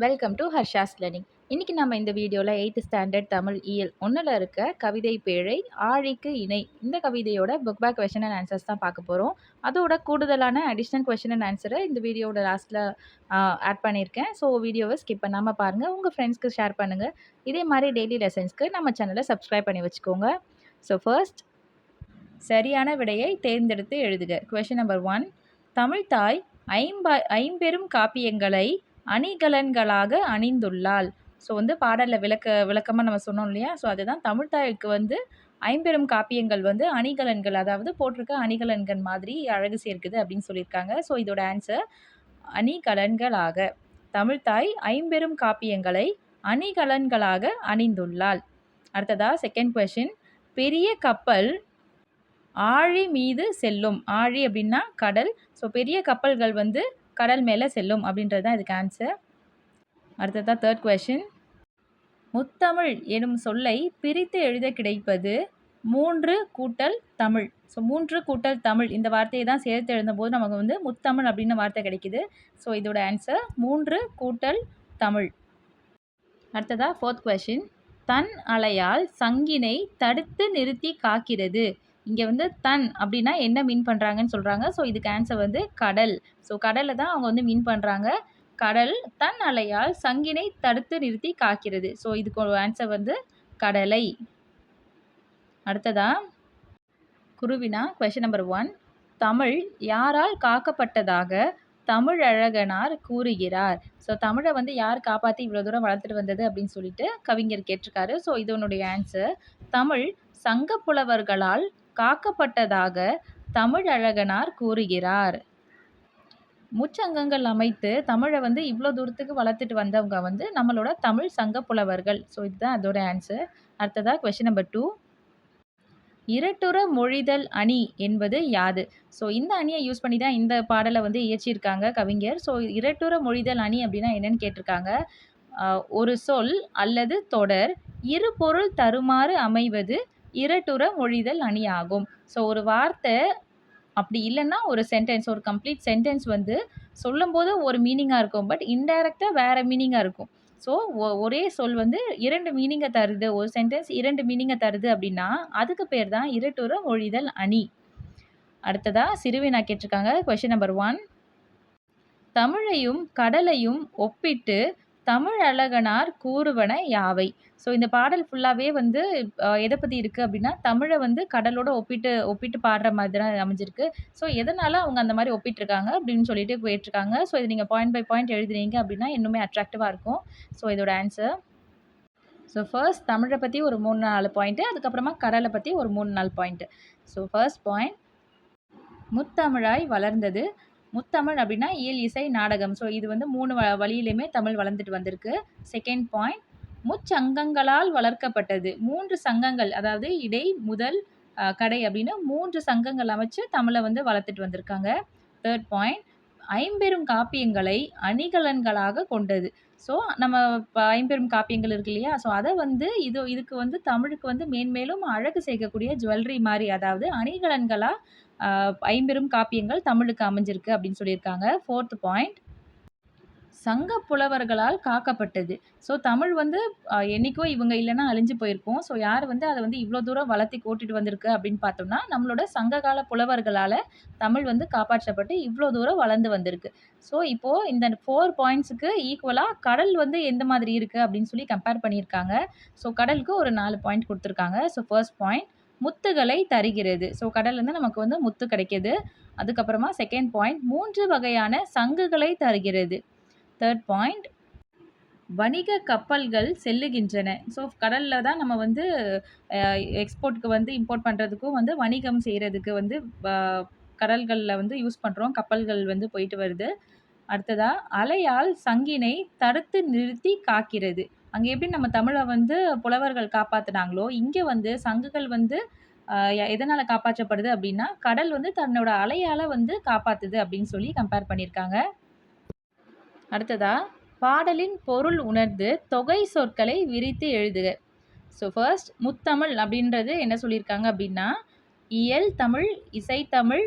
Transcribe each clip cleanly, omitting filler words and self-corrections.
Welcome to Harsha's learning. இன்னைக்கு நம்ம இந்த வீடியோவில் 8th ஸ்டாண்டர்ட் தமிழ் இயல் 1ல் இருக்க கவிதை பேழை ஆழிக்கு இணை இந்த கவிதையோட book back question and answers தான் பார்க்க போகிறோம். அதோட கூடுதலான அடிஷ்னல் கொஷின் அண்ட் ஆன்சரை இந்த வீடியோட லாஸ்ட்டில் ஆட் பண்ணியிருக்கேன். ஸோ வீடியோவை ஸ்கிப் பண்ணாமல் பாருங்கள், உங்கள் ஃப்ரெண்ட்ஸ்க்கு ஷேர் பண்ணுங்கள். இதே மாதிரி டெய்லி லெசன்ஸ்க்கு நம்ம சேனலை சப்ஸ்கிரைப் பண்ணி வச்சுக்கோங்க. ஸோ ஃபர்ஸ்ட், சரியான விடையை தேர்ந்தெடுத்து எழுதுக. கொஷின் நம்பர் 1, தமிழ்த்தாய் ஐம்பெரும் காப்பியங்களை அணிகலன்களாக அணிந்துள்ளாள். ஸோ பாடலில் விளக்கமாக நம்ம சொன்னோம் இல்லையா? ஸோ அதுதான் தமிழ்த்தாய்க்கு ஐம்பெரும் காப்பியங்கள் அணிகலன்கள், அதாவது போட்டிருக்க அணிகலன்கள் மாதிரி அழகு சேர்க்குது அப்படின்னு சொல்லியிருக்காங்க. ஸோ இதோட ஆன்சர் அணிகலன்களாக. தமிழ்த்தாய் ஐம்பெரும் காப்பியங்களை அணிகலன்களாக அணிந்துள்ளாள். அடுத்ததா செகண்ட் கொஷின், பெரிய கப்பல் ஆழி மீது செல்லும். ஆழி அப்படின்னா கடல். ஸோ பெரிய கப்பல்கள் கடல் மேலே செல்லும் அப்படின்றது தான் இதுக்கு ஆன்சர். அடுத்ததா தேர்ட் கொஷின், முத்தமிழ் எனும் சொல்லை பிரித்து எழுத கிடைப்பது 3 கூட்டல் தமிழ். ஸோ 3 கூட்டல் தமிழ் இந்த வார்த்தையை தான் சேர்த்து எழுதும்போது நமக்கு முத்தமிழ் அப்படின்னு வார்த்தை கிடைக்குது. ஸோ இதோட ஆன்சர் 3 கூட்டல் தமிழ். அடுத்ததா ஃபோர்த் கொஷின், தன் அலையால் சங்கினை தடுத்து நிறுத்தி காக்கிறது. இங்கே தன் அப்படின்னா என்ன மீன் பண்ணுறாங்கன்னு சொல்கிறாங்க. ஸோ இதுக்கு ஆன்சர் கடல். ஸோ கடலில் தான் அவங்க மீன் பண்ணுறாங்க. கடல் தன் அலையால் சங்கினை தடுத்து நிறுத்தி காக்கிறது. ஸோ இதுக்கு ஆன்சர் கடலை. அடுத்ததா குருவினா கொஷின் நம்பர் 1, தமிழ் யாரால் காக்கப்பட்டதாக தமிழழகனார் கூறுகிறார். ஸோ தமிழை யார் காப்பாற்றி இவ்வளோ தூரம் வளர்த்துட்டு வந்தது அப்படின்னு சொல்லிட்டு கவிஞர் கேட்டிருக்காரு. ஸோ இதனுடைய ஆன்சர் தமிழ் சங்கப்புலவர்களால் காக்கப்பட்டதாக தமிழழகனார் கூறுகிறார். முச்சங்கங்கள் அமைத்து தமிழை இவ்வளோ தூரத்துக்கு வளர்த்துட்டு வந்தவங்க நம்மளோட தமிழ் சங்க புலவர்கள். ஸோ இதுதான் அதோட ஆன்சர். அடுத்ததா கொஷின் நம்பர் 2, இரட்டுற மொழிதல் அணி என்பது யாது. ஸோ இந்த அணியை யூஸ் பண்ணி தான் இந்த பாடலை இயற்றியிருக்காங்க கவிஞர். ஸோ இரட்டுற மொழிதல் அணி அப்படின்னா என்னன்னு கேட்டிருக்காங்க. ஒரு சொல் அல்லது தொடர் இரு பொருள் தருமாறு அமைவது இரட்டுற மொழிதல் அணி ஆகும். ஸோ ஒரு வார்த்தை அப்படி இல்லைன்னா ஒரு சென்டென்ஸ், ஒரு கம்ப்ளீட் சென்டென்ஸ் சொல்லும்போது ஒரு மீனிங்காக இருக்கும், பட் இன்டைரக்டாக வேறு மீனிங்காக இருக்கும். ஸோ ஒரே சொல் 2 மீனிங்கை தருது, ஒரு சென்டென்ஸ் 2 மீனிங்கை தருது அப்படின்னா அதுக்கு பேர் தான் இரட்டுற மொழிதல் அணி. அடுத்ததா சிறுவினா கேட்டிருக்காங்க. கொஷின் நம்பர் 1, தமிழையும் கடலையும் ஒப்பிட்டு தமிழழகனார் கூறுவன யாவை. ஸோ இந்த பாடல் ஃபுல்லாகவே எதை பற்றி இருக்குது அப்படின்னா தமிழை கடலோட ஒப்பிட்டு பாடுற மாதிரி தான் அமைஞ்சிருக்கு. ஸோ எதனால் அவங்க அந்த மாதிரி ஒப்பிட்டிருக்காங்க அப்படின்னு சொல்லிட்டு போயிட்டுருக்காங்க. ஸோ இது நீங்கள் பாயிண்ட் பை பாயிண்ட் எழுதுனீங்க அப்படின்னா இன்னுமே அட்ராக்டிவாக இருக்கும். ஸோ இதோட ஆன்சர், ஸோ ஃபர்ஸ்ட் தமிழை பற்றி ஒரு 3-4 பாயிண்ட்டு, அதுக்கப்புறமா கடலை பற்றி ஒரு 3-4 பாயிண்ட்டு. ஸோ ஃபர்ஸ்ட் பாயிண்ட், முத்தமிழாய் வளர்ந்தது. முத்தமிழ் அப்படின்னா இயல், இசை, நாடகம். ஸோ இது 3 வழியிலையுமே தமிழ் வளர்ந்துட்டு வந்திருக்கு. Second point, முச்சங்கங்களால் வளர்க்கப்பட்டது. 3 சங்கங்கள், அதாவது இடை, முதல், கடை அப்படின்னு 3 சங்கங்கள் அமைச்சு தமிழை வளர்த்துட்டு வந்திருக்காங்க. தேர்ட் பாயிண்ட், ஐம்பெரும் காப்பியங்களை அணிகலன்களாக கொண்டது. ஸோ நம்ம இப்போ ஐம்பெரும் காப்பியங்கள் இருக்கு இல்லையா? ஸோ அதை இதுக்கு தமிழுக்கு மேன்மேலும் அழகு சேர்க்கக்கூடிய ஜுவல்லரி மாதிரி, அதாவது அணிகலன்களாக ஐம்பெரும் காப்பியங்கள் தமிழுக்கு அமைஞ்சிருக்கு அப்படின்னு சொல்லியிருக்காங்க. ஃபோர்த் பாயிண்ட், சங்க புலவர்களால் காக்கப்பட்டது. ஸோ தமிழ் என்றைக்கோ இவங்க இல்லைன்னா அழிஞ்சு போயிருக்கும். ஸோ யார் அதை இவ்வளோ தூரம் வளர்த்தி கூட்டிட்டு வந்திருக்கு அப்படின்னு பார்த்தோம்னா நம்மளோட சங்ககால புலவர்களால் தமிழ் காப்பாற்றப்பட்டு இவ்வளோ தூரம் வளர்ந்து வந்திருக்கு. ஸோ இப்போது இந்த 4 பாயிண்ட்ஸுக்கு ஈக்குவலாக கடல் எந்த மாதிரி இருக்குது அப்படின்னு சொல்லி கம்பேர் பண்ணியிருக்காங்க. ஸோ கடலுக்கு ஒரு 4 பாயிண்ட் கொடுத்துருக்காங்க. ஸோ ஃபர்ஸ்ட் பாயிண்ட், முத்துகளை தருகிறது. ஸோ கடல்லேருந்து நமக்கு முத்து கிடைக்கிது. அதுக்கப்புறமா செகண்ட் பாயிண்ட், 3 வகையான சங்குகளை தருகிறது. தேர்ட் பாயிண்ட், வணிக கப்பல்கள் செல்லுகின்றன. ஸோ கடலில் தான் நம்ம எக்ஸ்போர்ட்டுக்கு இம்போர்ட் பண்ணுறதுக்கும் வணிகம் செய்கிறதுக்கு கடல்களில் யூஸ் பண்ணுறோம். கப்பல்கள் போயிட்டு வருது. அடுத்ததா, அலையால் சங்கினை தடுத்து நிறுத்தி காக்கிறது. அங்கே எப்படி நம்ம தமிழை புலவர்கள் காப்பாற்றினாங்களோ இங்கே சங்குகள் எதனால் காப்பாற்றப்படுது அப்படின்னா கடல் தன்னோட அலையால் காப்பாற்றுது அப்படின்னு சொல்லி கம்பேர் பண்ணியிருக்காங்க. அடுத்ததா, பாடலின் பொருள் உணர்ந்து தொகை சொற்களை விரித்து எழுதுக. ஸோ ஃபர்ஸ்ட், முத்தமிழ் அப்படின்றது என்ன சொல்லியிருக்காங்க அப்படின்னா இயல் தமிழ், இசைத்தமிழ்,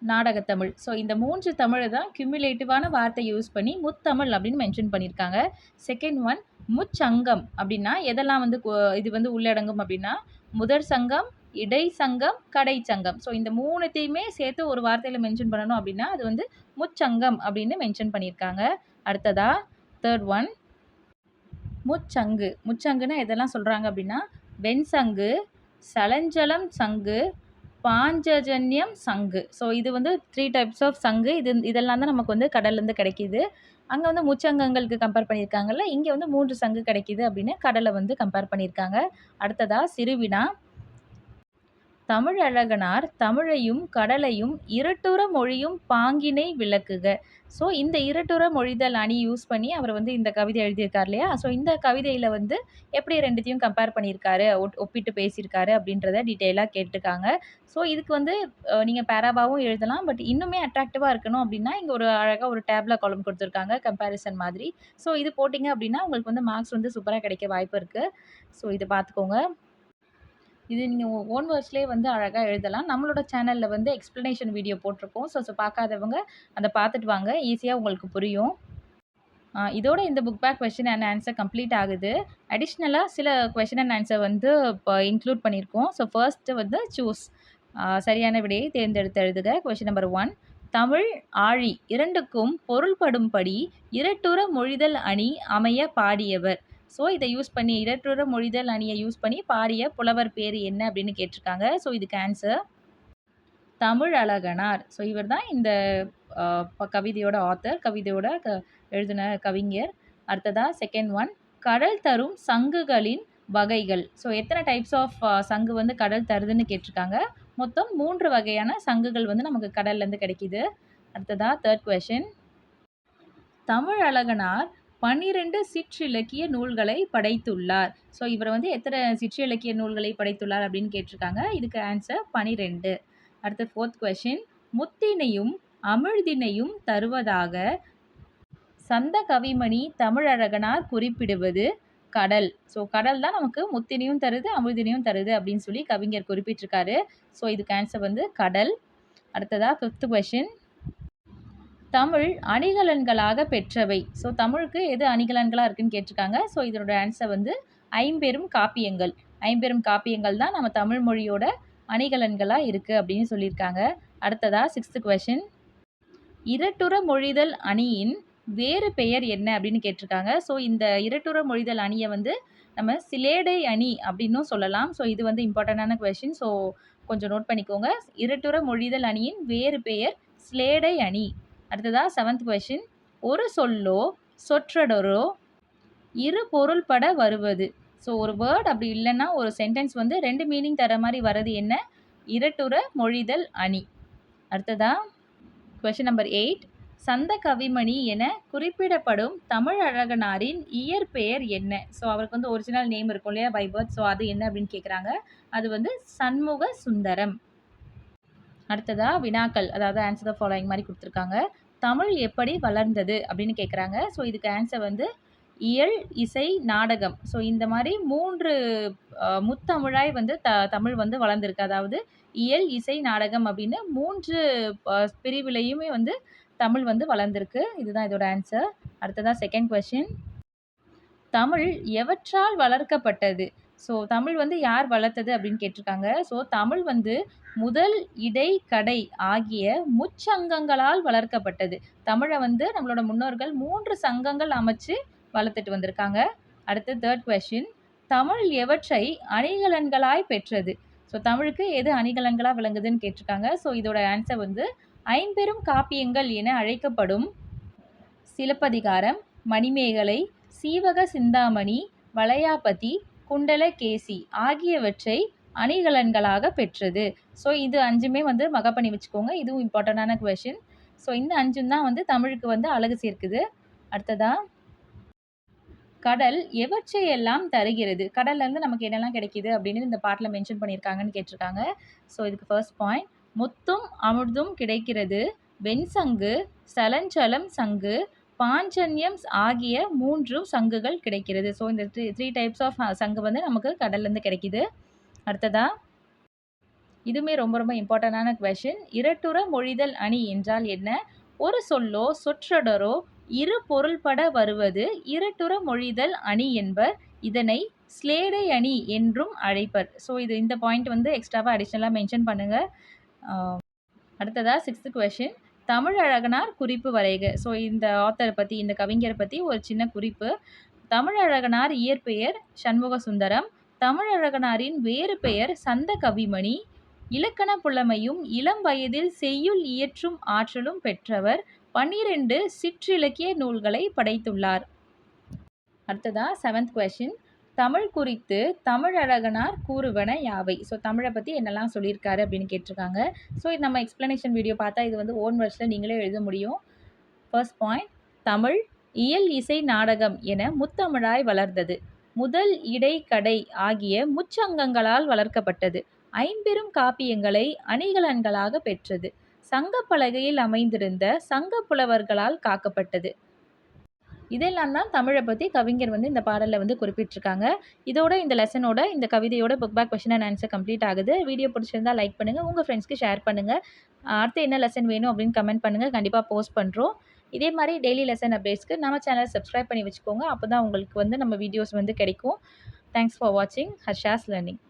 நாடகத்தமிழ். ஸோ இந்த 3 தமிழ தான் கியூமுலேட்டிவான வார்த்தை யூஸ் பண்ணி முத்தமிழ் அப்படின்னு மென்ஷன் பண்ணியிருக்காங்க. செகண்ட் ஒன் முச்சங்கம் அப்படின்னா எதெல்லாம் வந்து இது வந்து உள்ளடங்கும் அப்படின்னா, முதற் சங்கம், இடை சங்கம், கடை சங்கம். ஸோ இந்த 3த்தையுமே சேர்த்து ஒரு வார்த்தையில மென்ஷன் பண்ணணும் அப்படின்னா, அது வந்து முச்சங்கம் அப்படின்னு மென்ஷன் பண்ணியிருக்காங்க. அடுத்ததா தேர்ட் ஒன் முச்சங்கு. முச்சங்குன்னா எதெல்லாம் சொல்றாங்க அப்படின்னா, வெண்சங்கு, சலஞ்சலம் சங்கு, பாஞ்சஜன்யம் சங்கு. ஸோ இது வந்து 3 டைப்ஸ் ஆஃப் சங்கு. இதெல்லாம் தான் நமக்கு வந்து கடல்லேருந்து கிடைக்கிது. அங்க வந்து முச்சங்கங்களுக்கு கம்பேர் பண்ணியிருக்காங்கல்ல, இங்க வந்து 3 சங்கு கிடைக்கிது அப்படின்னு கடல வந்து கம்பேர் பண்ணியிருக்காங்க. அடுத்ததா சிறுவினா. தமிழழகனார் தமிழையும் கடலையும் இருட்டுற மொழியும் பாங்கினை விளக்குக. ஸோ இந்த இருட்டுற மொழிதல் அணி யூஸ் பண்ணி அவர் வந்து இந்த கவிதை எழுதியிருக்கார் இல்லையா? ஸோ இந்த கவிதையில வந்து எப்படி 2த்தையும் கம்பேர் பண்ணியிருக்காரு, ஒப்பிட்டு பேசியிருக்காரு அப்படின்றத டீட்டெயிலாக கேட்டிருக்காங்க. ஸோ இதுக்கு வந்து நீங்க பேராவாவும் எழுதலாம். பட் இன்னுமே அட்ராக்டிவா இருக்கணும் அப்படின்னா, இங்க ஒரு அழகா ஒரு டேப்ல காலம் கொடுத்துருக்காங்க கம்பேரிசன் மாதிரி. ஸோ இது போட்டீங்க அப்படின்னா, உங்களுக்கு வந்து மார்க்ஸ் வந்து சூப்பரா கிடைக்க வாய்ப்பு இருக்கு. ஸோ இத பார்த்துக்கோங்க. இது நீங்க ஓன் வேர்ட்ஸ்லயே வந்து அழகா எழுதலாம். நம்மளோட சேனல்ல வந்து எக்ஸ்ப்ளனேஷன் வீடியோ போட்டிருக்கோம். ஸோ பார்க்காதவங்க அத பார்த்துட்டு வாங்க. ஈஸியா உங்களுக்கு புரியும். இதோட இந்த book back question and answer complete ஆகுது. அடிஷ்னலா சில கொஸ்டின் அண்ட் ஆன்சர் வந்து இப்போ இன்க்ளூட் பண்ணியிருக்கோம். ஸோ ஃபர்ஸ்ட்டு வந்து சூஸ் சரியான விடையை தேர்ந்தெடுத்து எழுதுக. கொஸ்டின் நம்பர் 1 தமிழ், ஆழி 2க்கும் பொருள்படும்படி இரட்டுற மொழிதல் அணி அமைய பாடியவர். ஸோ இதை யூஸ் பண்ணி இரட்டுற மொழிதல் அணியை யூஸ் பண்ணி பாடிய புலவர் பேர் என்ன அப்படின்னு கேட்டிருக்காங்க. ஸோ இதுக்கு ஆன்சர் தமிழழகனார். ஸோ இவர் தான் இந்த கவிதையோட ஆத்தர், கவிதையோட எழுதின கவிஞர். அடுத்ததா செகண்ட் ஒன் கடல் தரும் சங்குகளின் வகைகள். ஸோ எத்தனை டைப்ஸ் ஆஃப் சங்கு வந்து கடல் தருதுன்னு கேட்டிருக்காங்க. மொத்தம் 3 வகையான சங்குகள் வந்து நமக்கு கடல்லேருந்து கிடைக்கிது. அடுத்ததா தேர்ட் கொஸ்டின் தமிழழகனார் 12 சிற்றிலக்கிய நூல்களை படைத்துள்ளார். ஸோ இவர் வந்து எத்தனை சிற்றிலக்கிய நூல்களை படைத்துள்ளார் அப்படின்னு கேட்டிருக்காங்க. இதுக்கு ஆன்சர் 12. அடுத்த ஃபோர்த் கொஸ்டின் முத்தினையும் அமிழ்தினையும் தருவதாக சந்த கவிமணி தமிழழகனார் குறிப்பிடுவது கடல். ஸோ கடல் தான் நமக்கு முத்தினையும் தருது, அமிழ்தினையும் தருது அப்படின்னு சொல்லி கவிஞர் குறிப்பிட்டிருக்காரு. ஸோ இதுக்கு ஆன்சர் வந்து கடல். அடுத்ததா ஃபிஃப்த் கொஸ்டின் தமிழ் அணிகலன்களாக பெற்றவை. ஸோ தமிழுக்கு எது அணிகலன்களாக இருக்குன்னு கேட்டிருக்காங்க. ஸோ இதனோட ஆன்சர் வந்து ஐம்பெரும் காப்பியங்கள். ஐம்பெரும் காப்பியங்கள் தான் நம்ம தமிழ் மொழியோட அணிகலன்களாக இருக்குது அப்படின்னு சொல்லியிருக்காங்க. அடுத்ததா சிக்ஸ்த் கொஸ்டின் இரட்டுற மொழிதல் அணியின் வேறு பெயர் என்ன அப்படின்னு கேட்டிருக்காங்க. ஸோ இந்த இரட்டுற மொழிதல் அணியை வந்து நம்ம சிலேடை அணி அப்படின்னும் சொல்லலாம். ஸோ இது வந்து இம்பார்ட்டண்டான கொஸ்டின். ஸோ கொஞ்சம் நோட் பண்ணிக்கோங்க. இரட்டுற மொழிதல் அணியின் வேறு பெயர் சிலேடை அணி. அடுத்ததா செவன்த் கொஸ்டின் ஒரு சொல்லோ சொற்றொடரோ இரு பொருள்பட வருவது. ஸோ ஒரு வேர்ட் அப்படி இல்லைன்னா ஒரு சென்டென்ஸ் வந்து 2 மீனிங் தர மாதிரி வர்றது என்ன? இரட்டுற மொழிதல் அணி. அடுத்ததா கொஸ்டின் நம்பர் 8 சந்த கவிமணி என குறிப்பிடப்படும் தமிழழகனாரின் இயற்பெயர் என்ன? ஸோ அவருக்கு வந்து ஒரிஜினல் நேம் இருக்கும் இல்லையா பை பர்த். ஸோ அது என்ன அப்படின்னு கேட்குறாங்க. அது வந்து சண்முக சுந்தரம். அடுத்ததா வினாக்கள், அதாவது ஆன்சர் த ஃபாலோயிங் மாதிரி கொடுத்துருக்காங்க. தமிழ் எப்படி வளர்ந்தது அப்படின்னு கேட்குறாங்க. ஸோ இதுக்கு ஆன்சர் வந்து இயல், இசை, நாடகம். ஸோ இந்த மாதிரி 3 முத்தமிழாய் வந்து தமிழ் வந்து வளர்ந்துருக்கு. அதாவது இயல், இசை, நாடகம் அப்படின்னு 3 பிரிவுலையுமே வந்து தமிழ் வந்து வளர்ந்துருக்கு. இதுதான் இதோட ஆன்சர். அடுத்ததா செகண்ட் கொஸ்டின் தமிழ் எவற்றால் வளர்க்கப்பட்டது? ஸோ தமிழ் வந்து யார் வளர்த்தது அப்படின்னு கேட்டிருக்காங்க. ஸோ தமிழ் வந்து முதல், இடை, கடை ஆகிய முச்சங்கங்களால் வளர்க்கப்பட்டது. தமிழை வந்து நம்மளோட முன்னோர்கள் 3 சங்கங்கள் அமைச்சு வளர்த்துட்டு வந்திருக்காங்க. அடுத்து தேர்ட் கொஸ்டின் தமிழ் எவற்றை அணிகலன்களாய் பெற்றது? ஸோ தமிழுக்கு எது அணிகலன்களாக விளங்குதுன்னு கேட்டிருக்காங்க. ஸோ இதோட ஆன்சர் வந்து ஐம்பெரும் காப்பியங்கள் என அழைக்கப்படும் சிலப்பதிகாரம், மணிமேகலை, சீவக சிந்தாமணி, வளையாபதி, குண்டலகேசி ஆகியவற்றை அணிகலன்களாக பெற்றது. ஸோ இது 5மே வந்து மகப் பண்ணி வச்சுக்கோங்க. இதுவும் இம்பார்ட்டண்டான கொஸ்டின். ஸோ இந்த 5ம் தான் வந்து தமிழுக்கு வந்து அழகு சேர்க்குது. அடுத்ததா கடல் எவற்றையெல்லாம் தருகிறது? கடல்லேருந்து நமக்கு என்னெல்லாம் கிடைக்கிது அப்படின்னு இந்த பாட்டில் மென்ஷன் பண்ணியிருக்காங்கன்னு கேட்டிருக்காங்க. ஸோ இதுக்கு ஃபர்ஸ்ட் பாயிண்ட் முத்தும் அமிர்தும் கிடைக்கிறது, வெண்சங்கு, சலஞ்சலம் சங்கு, பாஞ்சன்யம் ஆகிய 3 சங்குகள் கிடைக்கிறது. ஸோ இந்த 3 டைப்ஸ் ஆஃப் சங்கு வந்து நமக்கு கடல்லேருந்து கிடைக்கிது. அடுத்ததா இதுவுமே ரொம்ப ரொம்ப இம்பார்ட்டன்டான கொஸ்டின். இரட்டுற மொழிதல் அணி என்றால் என்ன? ஒரு சொல்லோ சொற்றொடரோ இரு பொருள்பட வருவது இரட்டுற மொழிதல் அணி என்பர். இதனை ஸ்லேடை அணி என்றும் அழைப்பர். ஸோ இந்த பாயிண்ட் வந்து எக்ஸ்ட்ராவா அடிஷனலா மென்ஷன் பண்ணுங்க. அடுத்ததா 6th கொஸ்டின். தமிழழகனார் குறிப்பு வரைக. ஸோ இந்த ஆத்தரை பத்தி, இந்த கவிஞரை பத்தி ஒரு சின்ன குறிப்பு. தமிழழகனார் இயற்பெயர் சண்முக சுந்தரம். தமிழழகனாரின் வேறு பெயர் சந்த கவிமணி. இலக்கண புலமையும் இளம் வயதில் செய்யுள் இயற்றும் ஆற்றலும் பெற்றவர். 12 சிற்றிலக்கிய நூல்களை படைத்துள்ளார். அடுத்ததா 7th கொஸ்டின். தமிழ் குறித்து தமிழழகனார் கூறுவன யாவை? ஸோ தமிழை பற்றி என்னெல்லாம் சொல்லியிருக்காரு அப்படின்னு கேட்டிருக்காங்க. ஸோ இது நம்ம எக்ஸ்ப்ளனேஷன் வீடியோ பார்த்தா இது வந்து ஓன் வேர்ட்ஸில் நீங்களே எழுத முடியும். First point. தமிழ் இயல் இசை நாடகம் என முத்தமிழாய் வளர்ந்தது. முதல் இடை கடை ஆகிய முச்சங்கங்களால் வளர்க்கப்பட்டது. ஐம்பெரும் காப்பியங்களை அணிகலன்களாக பெற்றது. சங்கப் பலகையில் அமைந்திருந்த சங்க புலவர்களால் காக்கப்பட்டது. இதெல்லாம் தான் தமிழை பற்றி கவிஞர் வந்து இந்த பாடலில் வந்து குறிப்பிட்டிருக்காங்க. இதோட இந்த லெசனோட, இந்த கவிதையோட book back question and answer complete ஆகுது. வீடியோ பிடிச்சிருந்தா லைக் பண்ணுங்கள், உங்கள் ஃப்ரெண்ட்ஸ்க்கு ஷேர் பண்ணுங்கள். அடுத்து என்ன லெசன் வேணும் அப்படின்னு கமெண்ட் பண்ணுங்கள். கண்டிப்பாக போஸ்ட் பண்ணுறோம். இதே மாதிரி டெய்லி லெசன் அப்டேட்ஸ்க்கு நம்ம சேனலை சப்ஸ்கிரைப் பண்ணி வச்சுக்கோங்க. அப்போ தான் உங்களுக்கு வந்து நம்ம வீடியோஸ் வந்து கிடைக்கும். தேங்க்ஸ் ஃபார் வாட்சிங் ஹர்ஷாஸ் லேர்னிங்.